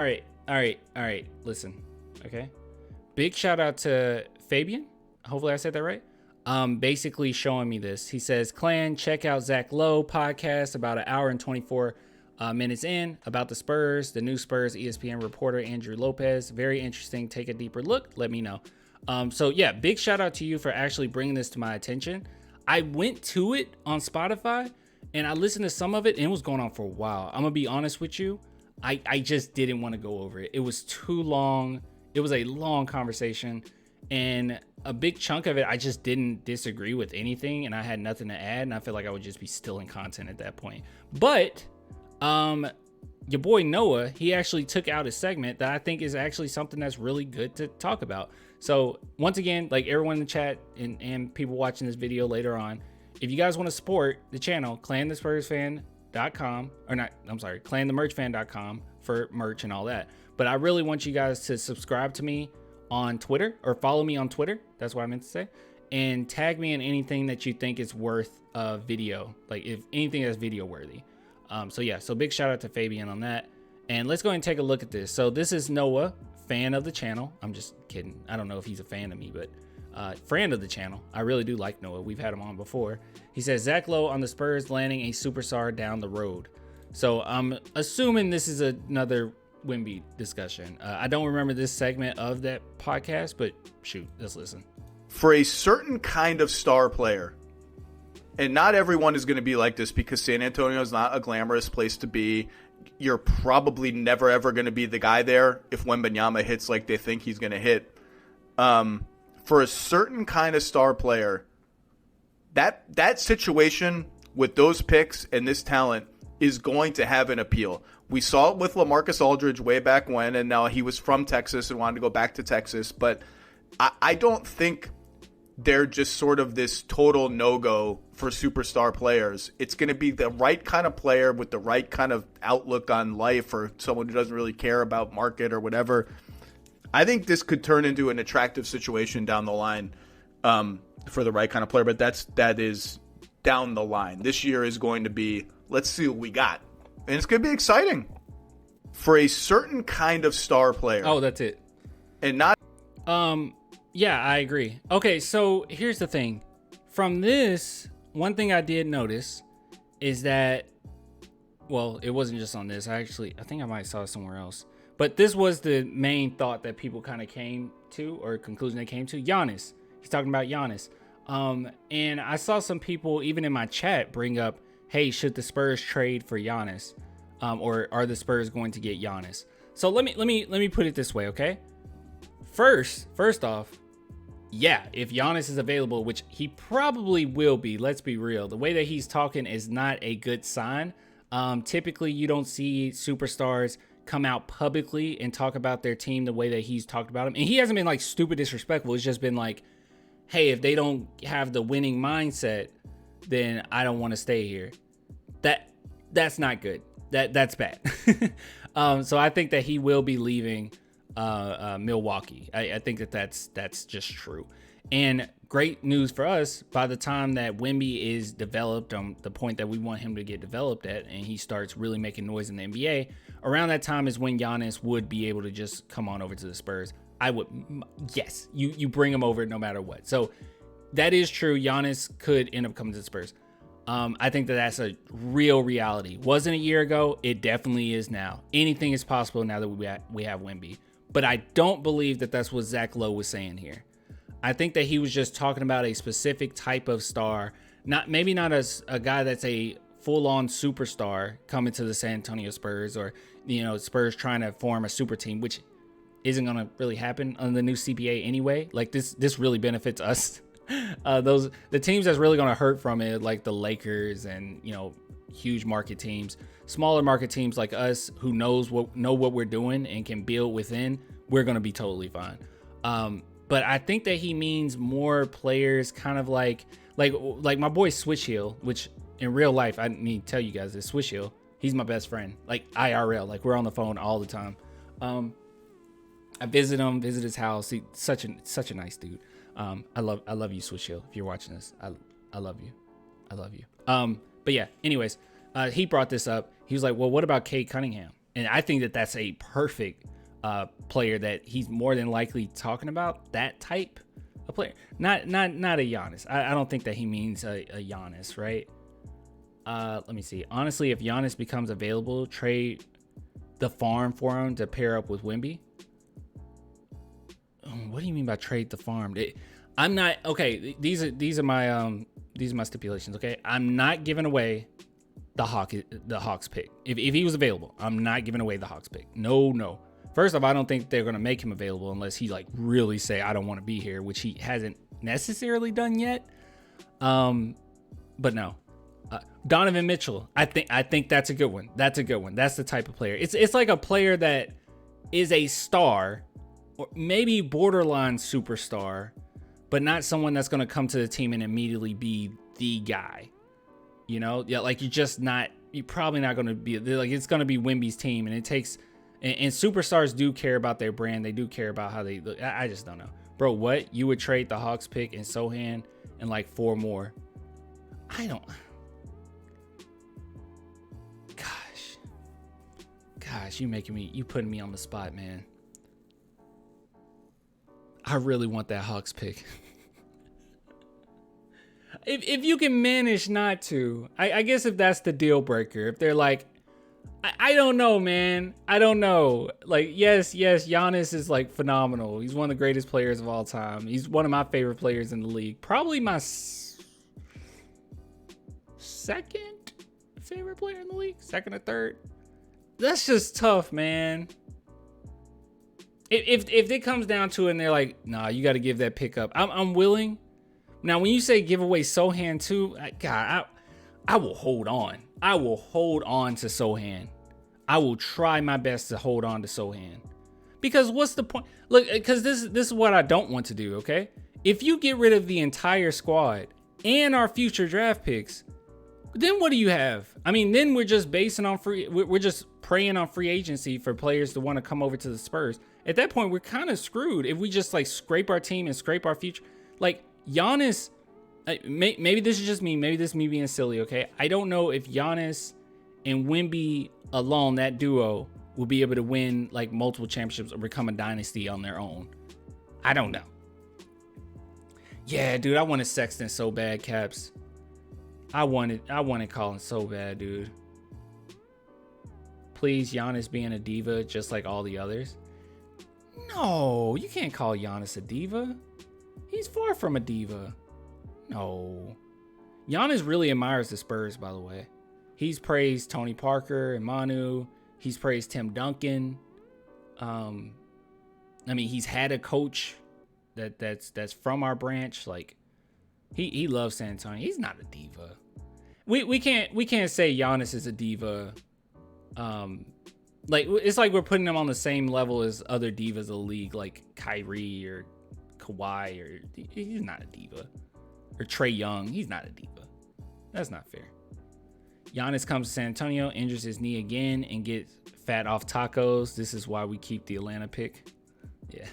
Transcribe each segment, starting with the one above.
All right. Listen, okay. Big shout out to Fabian. Hopefully I said that right. Basically showing me this. He says, Clan, check out Zach Lowe podcast about an hour and 24 minutes in about the Spurs, the new Spurs ESPN reporter Andrew Lopez. Very interesting. Take a deeper look. Let me know. So yeah, big shout out to you for actually bringing this to my attention. I went to it on Spotify and I listened to some of it and it was going on for a while. I'm gonna be honest with you. I just didn't want to go over it. It was too long. It was a long conversation and a big chunk of it, I just didn't disagree with anything and I had nothing to add. And I feel like I would just be stealing content at that point. But your boy Noah, he actually took out a segment that I think is actually something that's really good to talk about. So once again, like everyone in the chat and people watching this video later on, if you guys want to support the channel, clanthespursfan.com or not, I'm sorry, clanthemerchfan.com for merch and all that. But I really want you guys to subscribe to me on Twitter or follow me on Twitter. That's what I meant to say. And tag me in anything that you think is worth a video. Like if anything that's video worthy. So yeah, so big shout out to Fabian on that. And let's go ahead and take a look at this. So this is Noah, fan of the channel. I'm just kidding. I don't know if he's a fan of me, but friend of the channel. I really do like Noah. We've had him on before. He says, Zach Lowe on the Spurs landing a superstar down the road. So I'm assuming this is another Wemby discussion. I don't remember this segment of that podcast, but shoot, let's listen. For a certain kind of star player, and not everyone is going to be like this because San Antonio is not a glamorous place to be. You're probably never ever going to be the guy there if Wembanyama hits like they think he's going to hit. For a certain kind of star player, that situation with those picks and this talent is going to have an appeal. We saw it with LaMarcus Aldridge way back when, and now he was from Texas and wanted to go back to Texas. But I don't think they're just sort of this total no-go for superstar players. It's going to be the right kind of player with the right kind of outlook on life or someone who doesn't really care about market or whatever. I think this could turn into an attractive situation down the line for the right kind of player, but that is down the line. This year is going to be, let's see what we got. And it's going to be exciting for a certain kind of star player. Oh, that's it. And not... Yeah, I agree. Okay, so here's the thing. From this, one thing I did notice is that, well, it wasn't just on this. I think I might have saw it somewhere else. But this was the main thought that people kind of came to, or conclusion they came to. Giannis. He's talking about Giannis. And I saw some people, even in my chat, bring up, hey, should the Spurs trade for Giannis? Or are the Spurs going to get Giannis? So let me put it this way, okay? First off, yeah, if Giannis is available, which he probably will be, let's be real. The way that he's talking is not a good sign. Typically, you don't see superstars come out publicly and talk about their team the way that he's talked about them. And he hasn't been like stupid disrespectful. It's just been like, hey, if they don't have the winning mindset, then I don't want to stay here. That's not good. That's bad. So I think that he will be leaving Milwaukee. I think that's just true. And great news for us, by the time that Wemby is developed on the point that we want him to get developed at, and he starts really making noise in the NBA, around that time is when Giannis would be able to just come on over to the Spurs. Yes, you bring him over no matter what. So that is true. Giannis could end up coming to the Spurs. I think that's a real reality. Wasn't a year ago. It definitely is now. Anything is possible now that we have Wemby. But I don't believe that that's what Zach Lowe was saying here. I think that he was just talking about a specific type of star, maybe not as a guy that's a full-on superstar coming to the San Antonio Spurs, or Spurs trying to form a super team, which isn't going to really happen on the new CBA anyway. Like this really benefits us. The teams that's really going to hurt from it, like the Lakers and huge market teams, smaller market teams like us who know what we're doing and can build within, we're going to be totally fine. But I think that he means more players kind of like my boy Switch Hill, which in real life, I need to tell you guys this, Switch Hill, he's my best friend, like IRL, like we're on the phone all the time. I visit his house. He's such a nice dude. I love you, Switch Hill. If you're watching this, I love you. But yeah, anyways, he brought this up. He was like, well, what about Cade Cunningham? And I think that that's a perfect player that he's more than likely talking about, that type of player. Not a Giannis. I don't think that he means a Giannis, right? Let me see. Honestly, if Giannis becomes available, trade the farm for him to pair up with Wemby. What do you mean by trade the farm? I'm not okay. These are my stipulations. Okay, I'm not giving away the Hawks pick. If he was available, I'm not giving away the Hawks pick. No. First off, I don't think they're gonna make him available unless he like really say I don't want to be here, which he hasn't necessarily done yet. But no. Donovan Mitchell, I think that's a good one. That's the type of player. It's like a player that is a star, or maybe borderline superstar, but not someone that's going to come to the team and immediately be the guy. You know, yeah, like you're probably not going to be like, it's going to be Wemby's team, and it takes, and superstars do care about their brand. They do care about how they look. I just don't know, bro. What you would trade the Hawks pick and Sohan and like 4 more? I don't. Gosh, you putting me on the spot, man. I really want that Hawks pick. if you can manage not to, I guess if that's the deal breaker, if they're like, I don't know, man. I don't know. Like, yes, Giannis is like phenomenal. He's one of the greatest players of all time. He's one of my favorite players in the league. Probably my second favorite player in the league. Second or third. That's just tough, man. If it comes down to it and they're like, nah, you got to give that pick up, I'm willing. Now, when you say give away Sohan too, God, I will hold on. I will hold on to Sohan. I will try my best to hold on to Sohan. Because what's the point? Look, because this is what I don't want to do, okay? If you get rid of the entire squad and our future draft picks, then what do you have? I mean, then we're just basing on we're just preying on free agency for players to want to come over to the Spurs. At that point, we're kind of screwed if we just like scrape our team and scrape our future. Like Giannis, maybe this is just me. Maybe this is me being silly, okay? I don't know if Giannis and Wemby alone, that duo, will be able to win like multiple championships or become a dynasty on their own. I don't know. Yeah, dude, I wanted Sexton so bad, Caps. I wanted Colin so bad, dude. Please, Giannis being a diva just like all the others. No, you can't call Giannis a diva. He's far from a diva. No. Giannis really admires the Spurs, by the way. He's praised Tony Parker and Manu. He's praised Tim Duncan. I mean, he's had a coach that's from our branch. Like, he loves San Antonio. He's not a diva. We can't say Giannis is a diva. Like, it's like we're putting him on the same level as other divas of the league, like Kyrie or Kawhi, or he's not a diva. Or Trae Young, he's not a diva. That's not fair. Giannis comes to San Antonio, injures his knee again, and gets fat off tacos. This is why we keep the Atlanta pick. Yeah.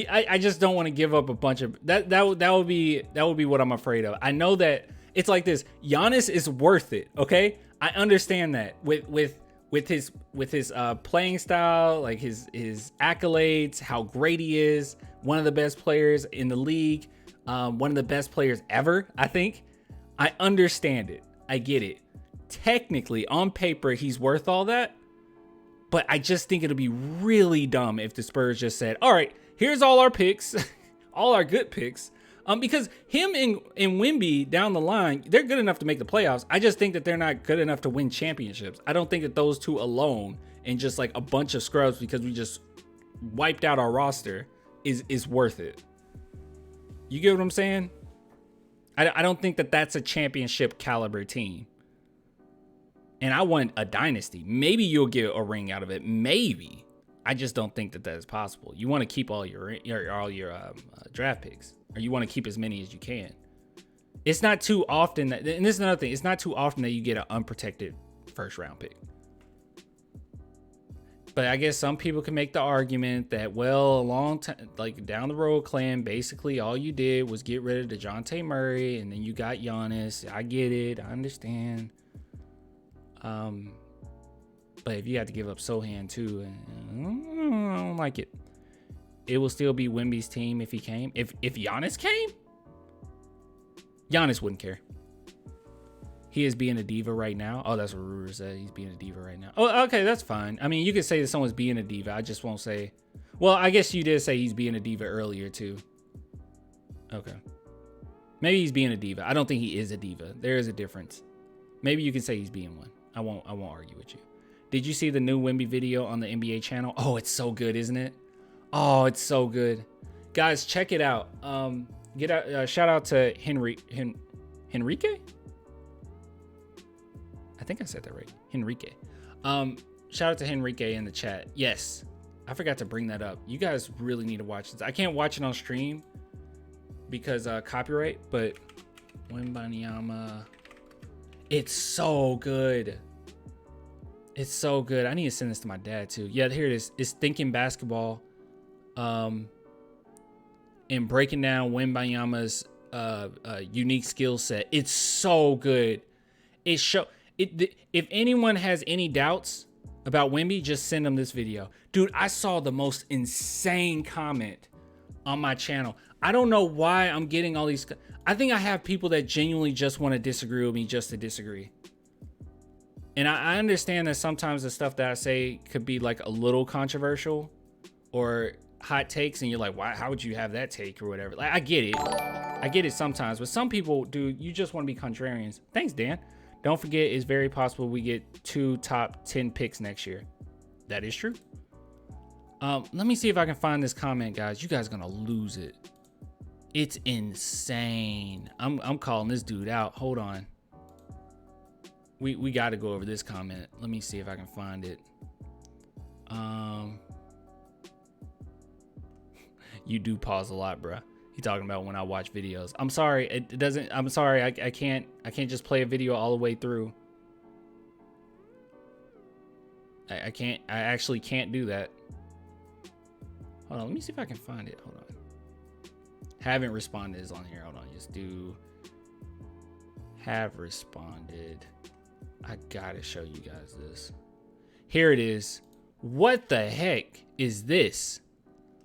I just don't want to give up a bunch of that would be what I'm afraid of. I know that it's like this. Giannis is worth it, okay? I understand that with his playing style, like his accolades, how great he is, one of the best players in the league, one of the best players ever, I think. I understand it. I get it. Technically, on paper, he's worth all that. But I just think it'll be really dumb if the Spurs just said, all right, here's all our picks, all our good picks. Because him and Wemby down the line, they're good enough to make the playoffs. I just think that they're not good enough to win championships. I don't think that those two alone and just like a bunch of scrubs because we just wiped out our roster is worth it. You get what I'm saying? I don't think that that's a championship caliber team. And I want a dynasty. Maybe you'll get a ring out of it. Maybe. I just don't think that is possible. You want to keep all your draft picks, or you want to keep as many as you can. It's not too often that, and this is another thing. It's not too often that you get an unprotected first round pick. But I guess some people can make the argument that, well, a long time, like down the road, Clan, basically all you did was get rid of DeJounte Murray, and then you got Giannis. I get it. I understand. But if you have to give up Sohan too, I don't like it. It will still be Wemby's team if he came. If Giannis came, Giannis wouldn't care. He is being a diva right now. Oh, that's what Ruger said. He's being a diva right now. Oh, okay, that's fine. I mean, you could say that someone's being a diva. I just won't say. Well, I guess you did say he's being a diva earlier too. Okay. Maybe he's being a diva. I don't think he is a diva. There is a difference. Maybe you can say he's being one. I won't argue with you. Did you see the new Wemby video on the NBA channel? Oh, it's so good, isn't it? Oh, it's so good. Guys, check it out. Shout out to Henrique? I think I said that right. Henrique. Shout out to Henrique in the chat. Yes. I forgot to bring that up. You guys really need to watch this. I can't watch it on stream because copyright, but Wembanyama. It's so good. It's so good. I need to send this to my dad too. Yeah, here it is. It's Thinking Basketball. And breaking down Wembanyama's unique skill set. It's so good. If anyone has any doubts about Wemby, just send them this video. Dude, I saw the most insane comment on my channel. I don't know why I'm getting all these. I think I have people that genuinely just want to disagree with me just to disagree. And I understand that sometimes the stuff that I say could be like a little controversial or hot takes, and you're like, why? How would you have that take or whatever? Like, I get it. I get it sometimes, but some people, dude, you just want to be contrarians. Thanks, Dan. Don't forget, it's very possible we get 2 top 10 picks next year. That is true. Let me see if I can find this comment, guys. You guys are gonna lose it. It's insane. I'm calling this dude out. Hold on. We got to go over this comment. Let me see if I can find it. You do pause a lot, bruh. He talking about when I watch videos. I'm sorry. It doesn't. I'm sorry. I can't just play a video all the way through. I can't. I actually can't do that. Hold on. Let me see if I can find it. Hold on. Haven't responded is on here. Hold on. Just do. Have responded. I gotta show you guys this. Here it is. What the heck is this?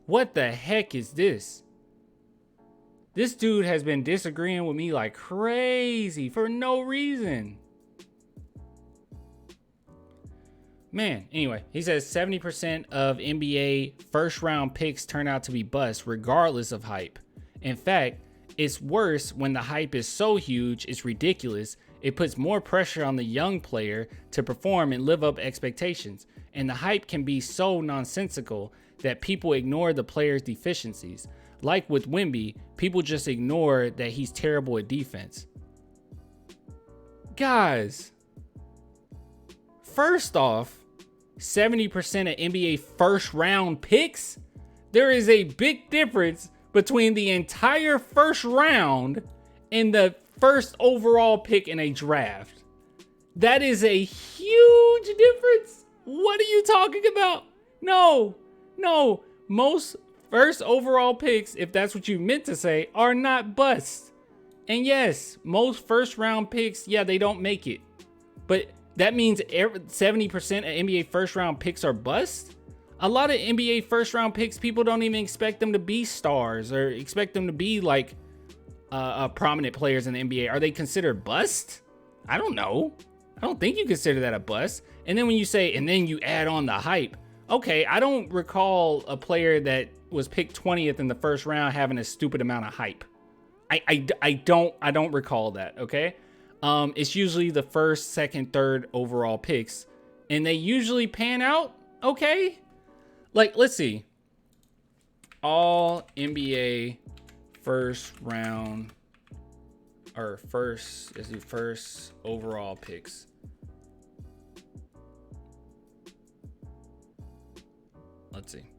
What the heck is this? This dude has been disagreeing with me like crazy for no reason. Man, anyway, he says 70% of NBA first round picks turn out to be busts regardless of hype. In fact, it's worse when the hype is so huge, it's ridiculous. It puts more pressure on the young player to perform and live up expectations. And the hype can be so nonsensical that people ignore the player's deficiencies. Like with Wemby, people just ignore that he's terrible at defense. Guys, first off, 70% of NBA first round picks, there is a big difference between the entire first round and the first overall pick in a draft. That is a huge difference. What are you talking about? No. Most first overall picks, if that's what you meant to say, are not busts. And yes, most first round picks, yeah, they don't make it. But that means 70% of NBA first round picks are busts? A lot of NBA first round picks, people don't even expect them to be stars or expect them to be like prominent players in the NBA. Are they considered bust? I don't know. I don't think you consider that a bust. And then when you say, and then you add on the hype. Okay, I don't recall a player that was picked 20th in the first round having a stupid amount of hype. I don't recall that, okay? It's usually the first, second, third overall picks. And they usually pan out, okay? Like, let's see. All NBA first round or let's do first overall picks. Let's see.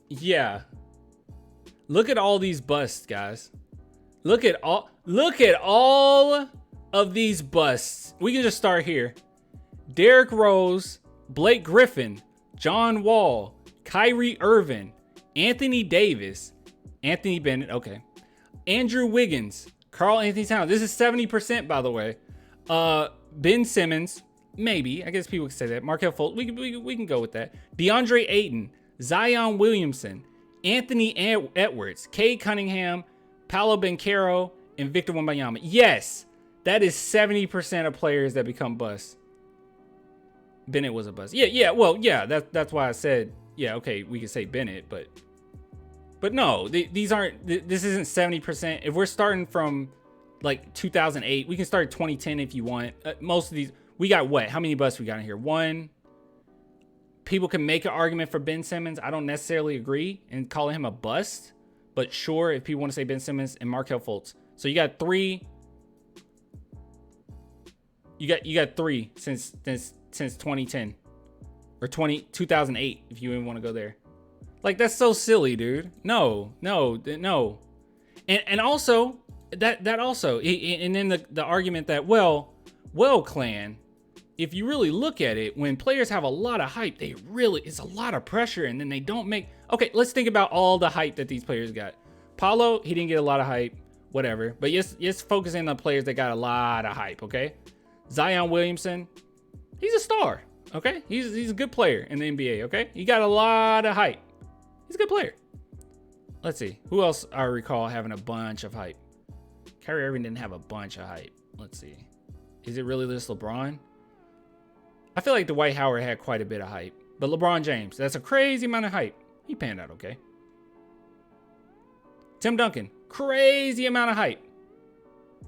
Yeah. Look at all these busts, guys. Look at all of these busts. We can just start here. Derrick Rose, Blake Griffin, John Wall, Kyrie Irving, Anthony Davis, Anthony Bennett. Okay. Andrew Wiggins. Karl Anthony Towns. This is 70%, by the way. Ben Simmons. Maybe. I guess people could say that. Markelle Fultz. We can go with that. DeAndre Ayton. Zion Williamson. Anthony Edwards. Cade Cunningham. Paolo Banchero. And Victor Wembanyama. Yes. That is 70% of players that become busts. Bennett was a bust. Yeah. Well, yeah. That's why I said, yeah, okay, we could say Bennett, but no, these aren't. This isn't 70%. If we're starting from like 2008, we can start at 2010 if you want. Most of these, we got what? How many busts we got in here? One. People can make an argument for Ben Simmons. I don't necessarily agree in calling him a bust, but sure, if people want to say Ben Simmons and Markelle Fultz. So you got three. You got three since 2010 or 2008, if you even want to go there. Like, that's so silly, dude. No. And also that also, and then the argument that, well, clan, if you really look at it, when players have a lot of hype, it's a lot of pressure, and then they don't make. Okay, let's think about all the hype that these players got. Paulo, he didn't get a lot of hype, whatever. But yes, focusing on players that got a lot of hype, okay? Zion Williamson, he's a star, okay? He's a good player in the NBA, okay? He got a lot of hype. He's a good player. Let's see. Who else I recall having a bunch of hype? Kyrie Irving didn't have a bunch of hype. Let's see. Is it really this LeBron? I feel like Dwight Howard had quite a bit of hype. But LeBron James, that's a crazy amount of hype. He panned out okay. Tim Duncan, crazy amount of hype.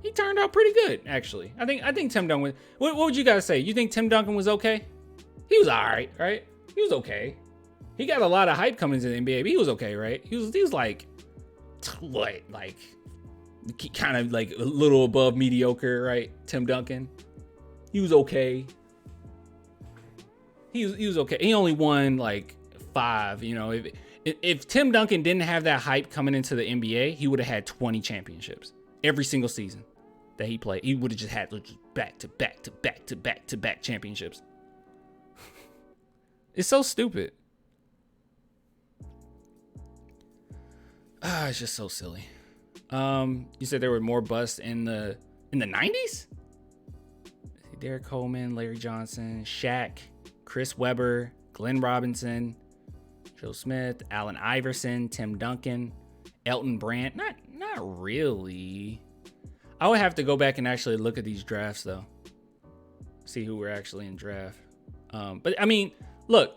He turned out pretty good, actually. I think Tim Duncan was. What would you guys say? You think Tim Duncan was okay? He was all right, right? He was okay. He got a lot of hype coming into the NBA, but he was okay, right? He was like, what? Like, kind of like a little above mediocre, right? Tim Duncan. He was okay. He was okay. He only won like 5, you know. If Tim Duncan didn't have that hype coming into the NBA, he would have had 20 championships every single season that he played. He would have just had back to back championships. It's so stupid. It's just so silly. You said there were more busts in the 90s? Derek Coleman, Larry Johnson, Shaq, Chris Webber, Glenn Robinson, Joe Smith, Allen Iverson, Tim Duncan, Elton Brand. Not really. I would have to go back and actually look at these drafts though. See who were actually in draft. But I mean, look.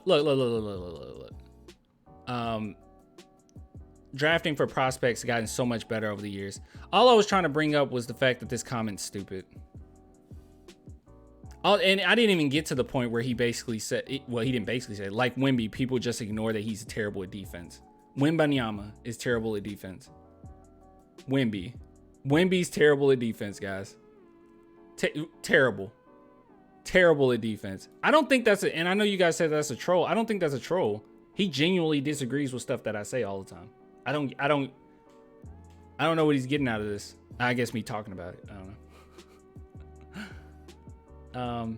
Drafting for prospects has gotten so much better over the years. All I was trying to bring up was the fact that this comment's stupid. And I didn't even get to the point where he basically said, well, he didn't basically say, like Wemby, people just ignore that he's terrible at defense. Wembanyama is terrible at defense. Wemby's terrible at defense, guys. Terrible at defense. I don't think that's and I know you guys said that's a troll. I don't think that's a troll. He genuinely disagrees with stuff that I say all the time. I don't know what he's getting out of this. I guess me talking about it. I don't know.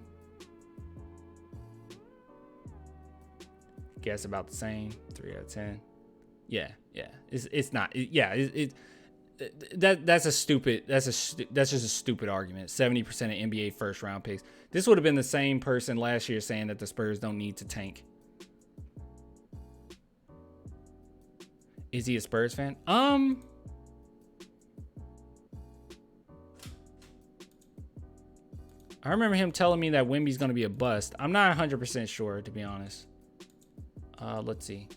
Guess about the same. 3 out of 10. Yeah. It's not. That's just a stupid argument. 70% of NBA first round picks. This would have been the same person last year saying that the Spurs don't need to tank. Is he a Spurs fan? I remember him telling me that Wemby's going to be a bust. I'm not 100% sure, to be honest. Let's see.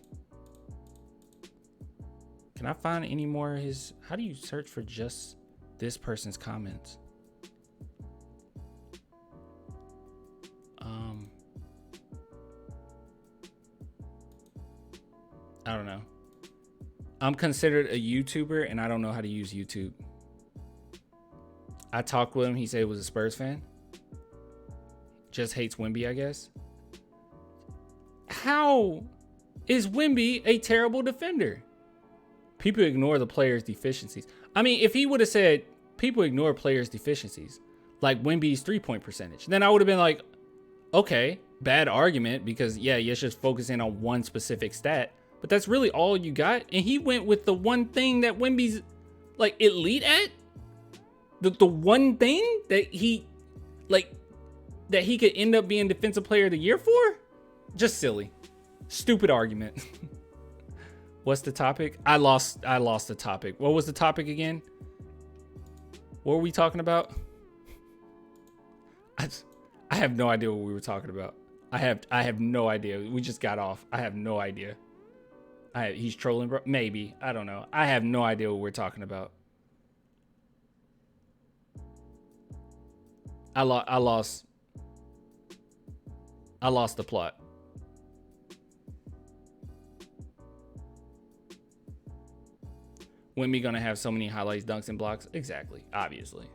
Can I find any more of his? How do you search for just this person's comments? I don't know. I'm considered a YouTuber and I don't know how to use YouTube. I talked with him. He said he was a Spurs fan. Just hates Wemby, I guess. How is Wemby a terrible defender? People ignore the player's deficiencies. I mean, if he would have said people ignore players' deficiencies, like Wemby's 3-point percentage, then I would have been like, okay, bad argument because, yeah, you're just focusing on one specific stat. but that's really all you got. And he went with the one thing that Wemby's like elite at. The one thing that he could end up being defensive player of the year for. Just silly, stupid argument. What's the topic? I lost the topic. What was the topic again? What were we talking about? I have no idea what we were talking about. I have no idea. We just got off. I have no idea. He's trolling, bro. Maybe. I don't know. I have no idea what we're talking about. I lost the plot. Wemby gonna have so many highlights, dunks, and blocks? Exactly. Obviously.